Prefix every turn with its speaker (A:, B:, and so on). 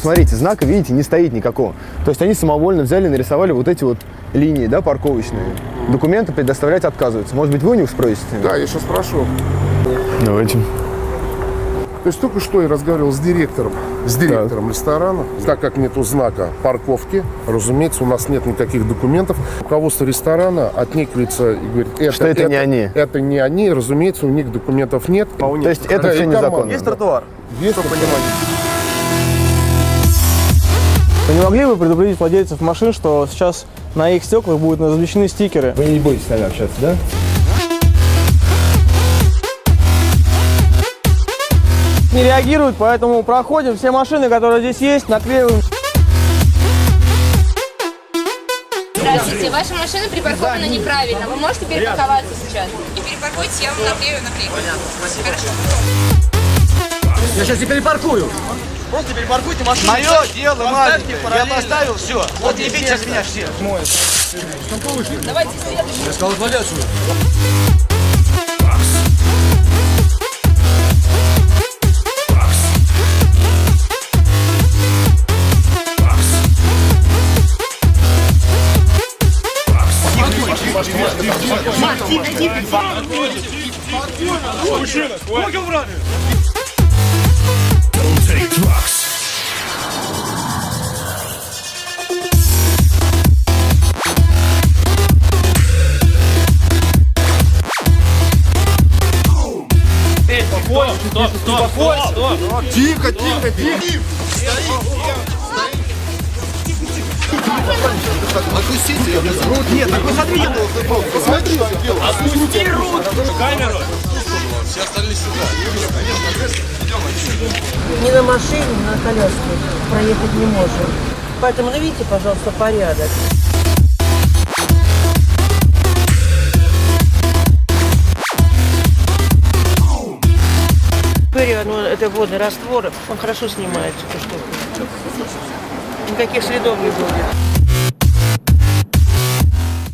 A: смотрите, знака, видите, не стоит никакого. То есть они самовольно взяли, нарисовали вот эти вот линии, да, парковочные. Документы предоставлять отказываются. Может быть, вы у них спросите?
B: Да, я сейчас спрошу.
A: Давайте.
B: То есть только что я разговаривал с директором ресторана. Так как нету знака парковки, разумеется, у нас нет никаких документов. Руководство ресторана отнекивается и говорит,
A: что это не они.
B: Это не они, разумеется, у них документов нет.
A: То есть это все незаконно.
C: Есть тротуар.
B: Есть понимание.
C: Вы не могли бы предупредить владельцев машин, что сейчас на их стеклах будут размещены стикеры?
A: Вы не будете с нами общаться, да?
C: Не реагируют, поэтому проходим все машины, которые здесь есть, наклеиваем.
D: Здравствуйте, ваша машина припаркована неправильно. Вы можете перепарковаться сейчас?
E: Не перепаркуйтесь, я вам наклею наклейку.
D: Понятно, спасибо.
E: Хорошо.
C: Я сейчас не перепаркую. Просто перепаркуйте машину.
F: Мое дело, маленькое. Я поставил, все. Вот не бейте меня все.
D: Давайте следующий.
C: Я сказал, отвали отсюда.
F: Мужчина, сколько брали? Стоп.
B: Тихо, тихо, тихо.
F: Отпустите. Нет, так посмотри.
B: Посмотри, что делал.
F: Отпусти руку. Камеру.
B: Все остались сюда.
G: Ни на машине, ни на коляске проехать не можем. Поэтому наведите, пожалуйста, порядок. Ну, это водный раствор, он хорошо снимает эту штуку. Никаких следов не будет.